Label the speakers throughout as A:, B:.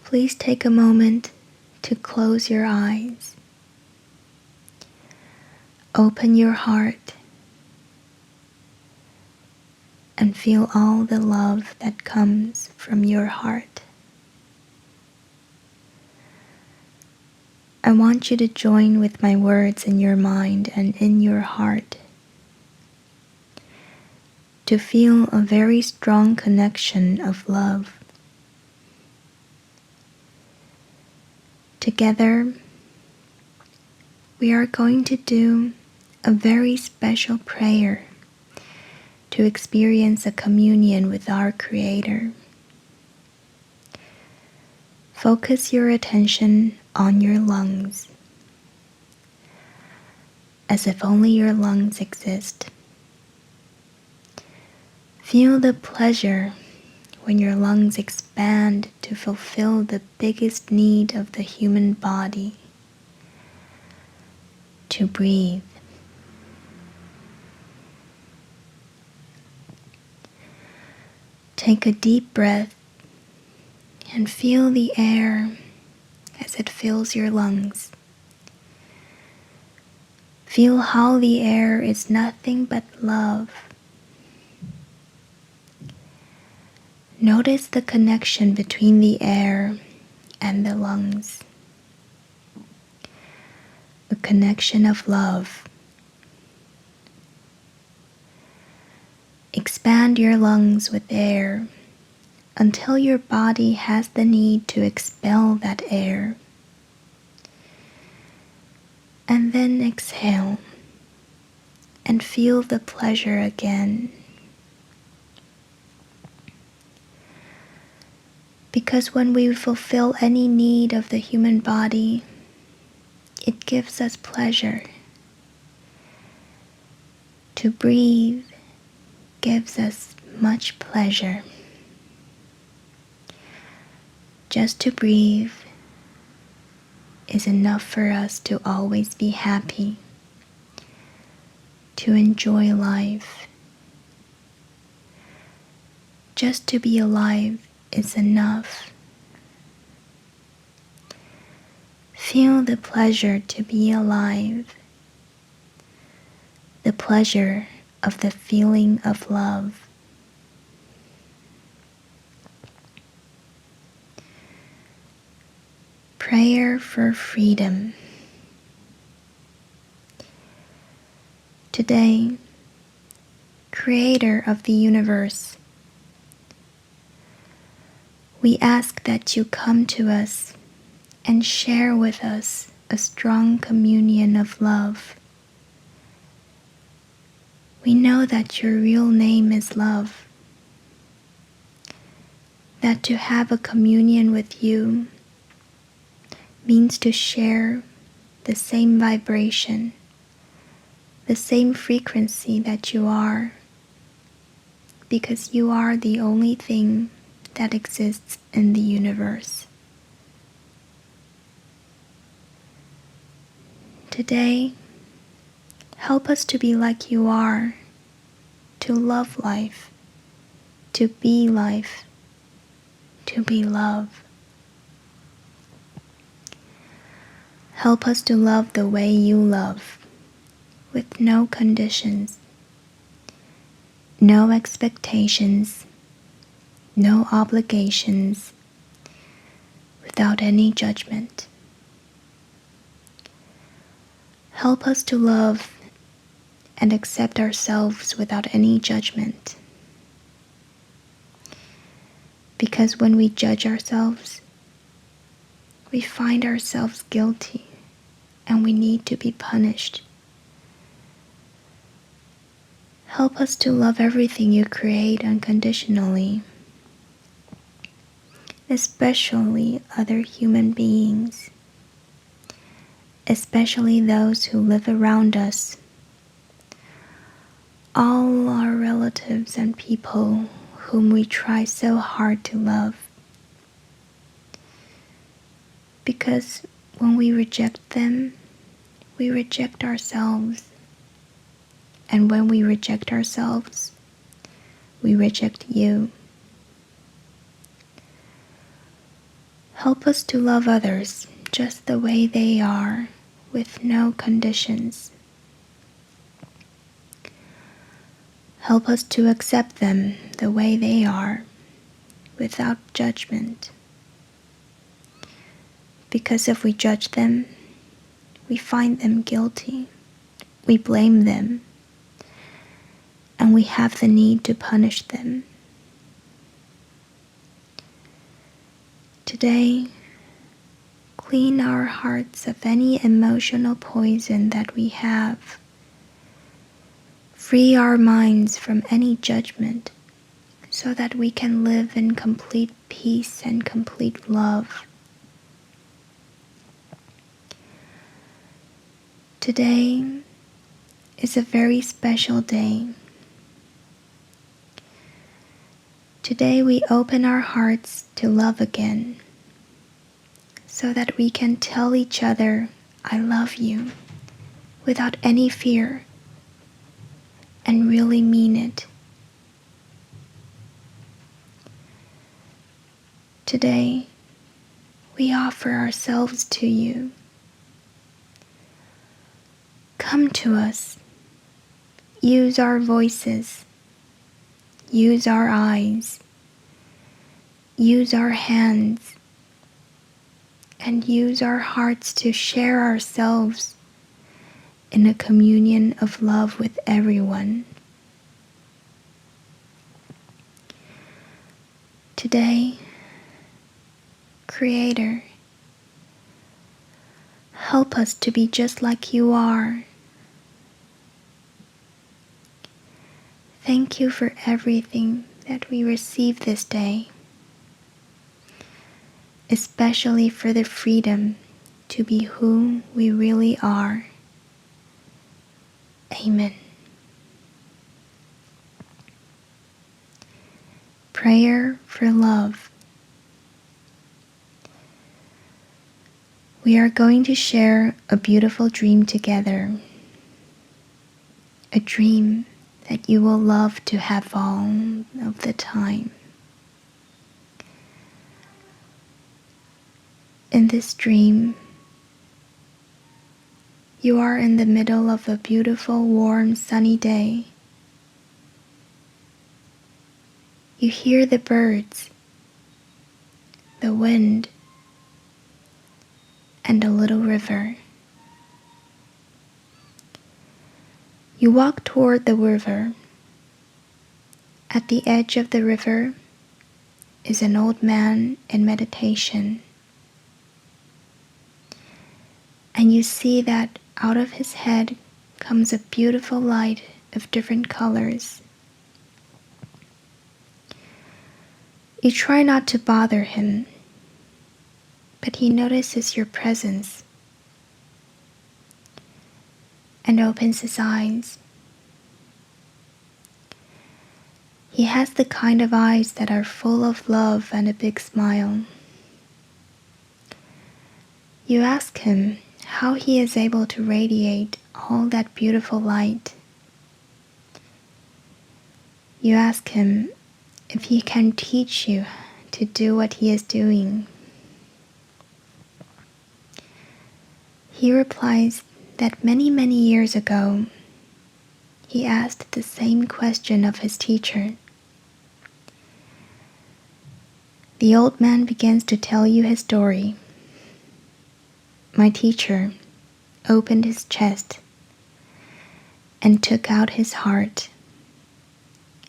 A: please take a moment to close your eyes. Open your heart and feel all the love that comes from your heart. I want you to join with my words in your mind and in your heart to feel a very strong connection of love. Together, we are going to do a very special prayer to experience a communion with our Creator. Focus your attention on your lungs, as if only your lungs exist. Feel the pleasure when your lungs expand to fulfill the biggest need of the human body, to breathe. Take a deep breath and feel the air as it fills your lungs. Feel how the air is nothing but love. Notice the connection between the air and the lungs. A connection of love. Expand your lungs with air until your body has the need to expel that air. And then exhale and feel the pleasure again. Because when we fulfill any need of the human body, it gives us pleasure. To breathe gives us much pleasure. Just to breathe is enough for us to always be happy, to enjoy life. Just to be alive is enough. Feel the pleasure to be alive, the pleasure of the feeling of love. Prayer for freedom. Today, Creator of the universe, we ask that you come to us and share with us a strong communion of love. We know that your real name is love, that to have a communion with you means to share the same vibration, the same frequency that you are, because you are the only thing that exists in the universe. Today, help us to be like you are, to love life, to be life, to be love. Help us to love the way you love, with no conditions, no expectations, no obligations, without any judgment. Help us to love and accept ourselves without any judgment. Because when we judge ourselves, we find ourselves guilty and we need to be punished. Help us to love everything you create unconditionally, especially other human beings, especially those who live around us, all our relatives and people whom we try so hard to love. Because when we reject them, we reject ourselves. And when we reject ourselves, we reject you. Help us to love others just the way they are, with no conditions. Help us to accept them the way they are, without judgment. Because if we judge them, we find them guilty, we blame them, and we have the need to punish them. Today, clean our hearts of any emotional poison that we have. Free our minds from any judgment so that we can live in complete peace and complete love. Today is a very special day. Today we open our hearts to love again, so that we can tell each other, "I love you," without any fear, and really mean it. Today, we offer ourselves to you. Come to us. Use our voices. Use our eyes. Use our hands. And use our hearts to share ourselves in a communion of love with everyone. Today, Creator, help us to be just like you are. Thank you for everything that we receive this day, especially for the freedom to be who we really are. Amen. Prayer for love. We are going to share a beautiful dream together, a dream that you will love to have all of the time. In this dream, you are in the middle of a beautiful, warm, sunny day. You hear the birds, the wind, and a little river. You walk toward the river. At the edge of the river is an old man in meditation. And you see that out of his head comes a beautiful light of different colors. You try not to bother him, but he notices your presence and opens his eyes. He has the kind of eyes that are full of love and a big smile. You ask him how he is able to radiate all that beautiful light. You ask him if he can teach you to do what he is doing. He replies that many, many years ago, he asked the same question of his teacher. The old man begins to tell you his story. My teacher opened his chest and took out his heart,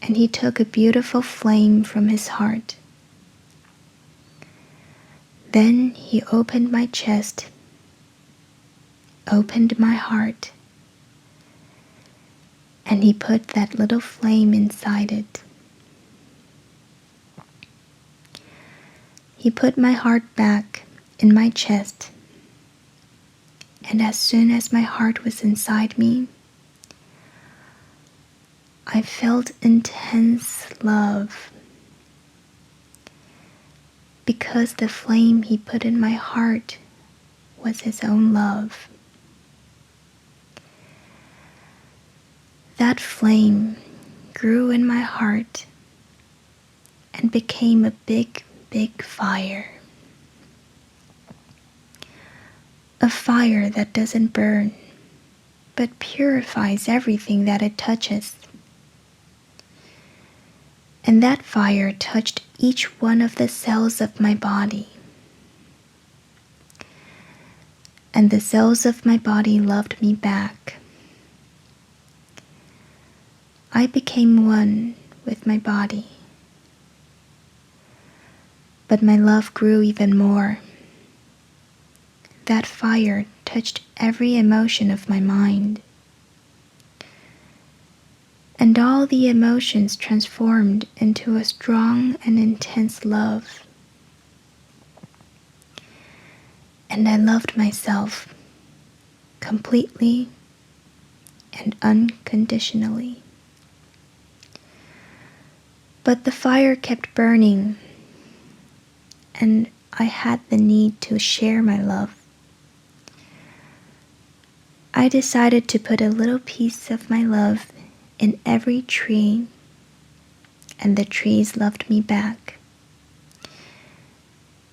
A: and he took a beautiful flame from his heart. Then he opened my chest, opened my heart, and he put that little flame inside it. He put my heart back in my chest, and as soon as my heart was inside me, I felt intense love, because the flame he put in my heart was his own love. That flame grew in my heart and became a big, big fire. a fire that doesn't burn, but purifies everything that it touches. And that fire touched each one of the cells of my body. And the cells of my body loved me back. I became one with my body. But my love grew even more. That fire touched every emotion of my mind. And all the emotions transformed into a strong and intense love. And I loved myself completely and unconditionally. But the fire kept burning, and I had the need to share my love. I decided to put a little piece of my love in every tree, and the trees loved me back.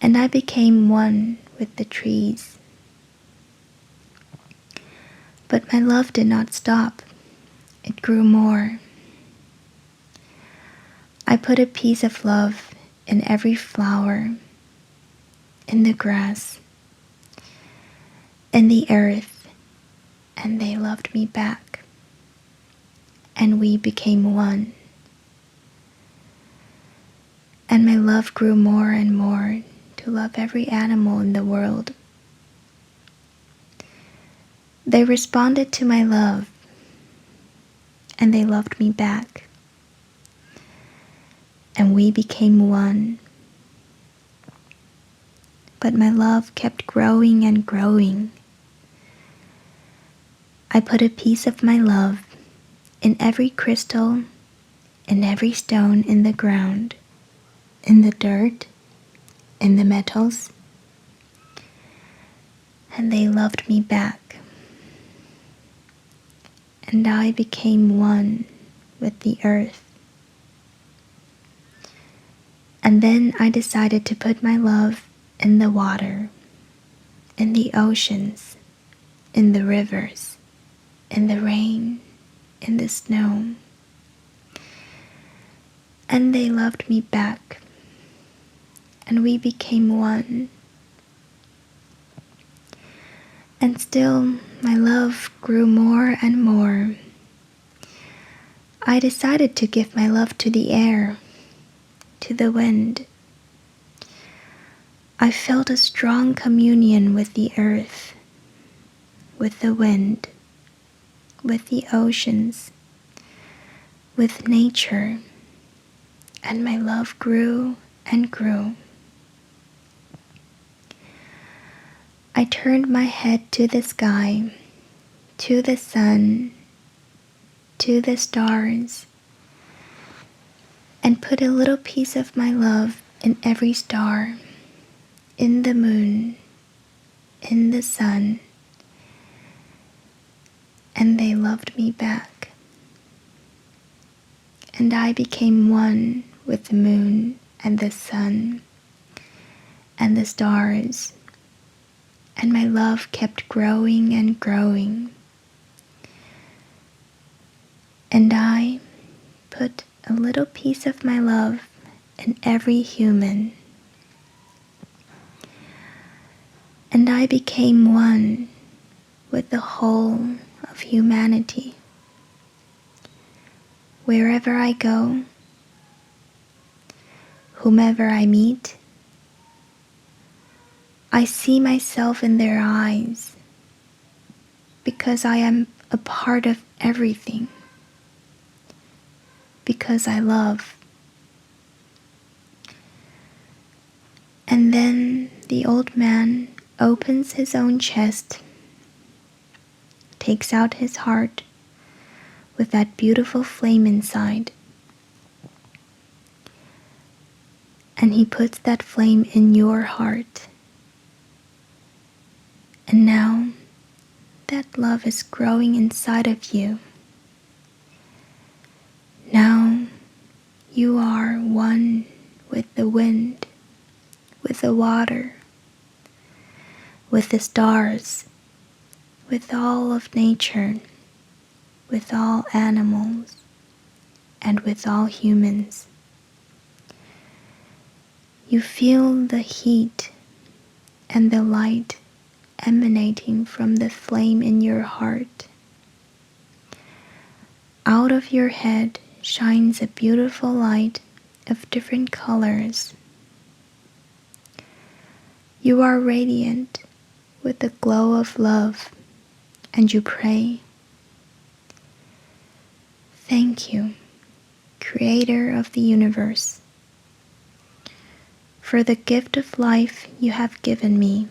A: And I became one with the trees. But my love did not stop. It grew more. I put a piece of love in every flower, in the grass, in the earth, and they loved me back. And we became one. And my love grew more and more to love every animal in the world. They responded to my love, and they loved me back. And we became one. But my love kept growing and growing. I put a piece of my love in every crystal, in every stone in the ground, in the dirt, in the metals, and they loved me back. And I became one with the earth. And then I decided to put my love in the water, in the oceans, in the rivers, in the rain, in the snow. And they loved me back, and we became one. And still my love grew more and more. I decided to give my love to the air, to the wind. I felt a strong communion with the earth, with the wind, with the oceans, with nature, and my love grew and grew. I turned my head to the sky, to the sun, to the stars, and put a little piece of my love in every star, in the moon, in the sun, and they loved me back. And I became one with the moon and the sun and the stars, and my love kept growing and growing. And I put a little piece of my love in every human. And I became one with the whole of humanity. Wherever I go, whomever I meet, I see myself in their eyes because I am a part of everything, because I love. And then the old man opens his own chest, takes out his heart with that beautiful flame inside, and he puts that flame in your heart. And now that love is growing inside of you. Now you are one with the wind, with the water, with the stars, with all of nature, with all animals, and with all humans. You feel the heat and the light emanating from the flame in your heart. Out of your head shines a beautiful light of different colors. You are radiant with the glow of love, and you pray. Thank you, Creator of the universe, for the gift of life you have given me.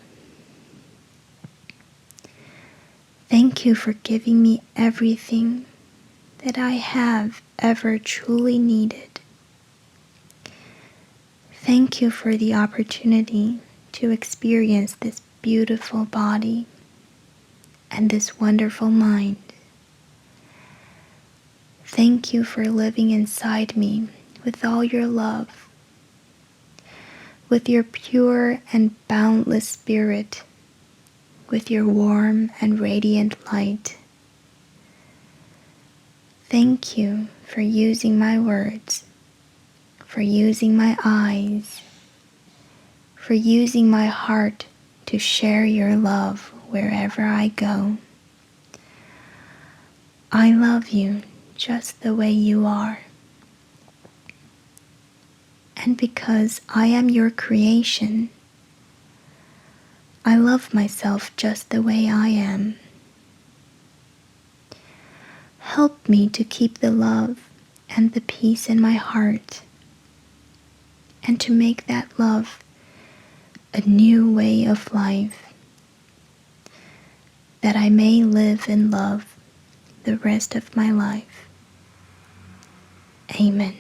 A: Thank you for giving me everything that I have ever truly needed. Thank you for the opportunity to experience this beautiful body and this wonderful mind. Thank you for living inside me with all your love, with your pure and boundless spirit, with your warm and radiant light. Thank you for using my words, for using my eyes, for using my heart to share your love wherever I go. I love you just the way you are. And because I am your creation, I love myself just the way I am. Help me to keep the love and the peace in my heart, and to make that love a new way of life, that I may live in love the rest of my life. Amen.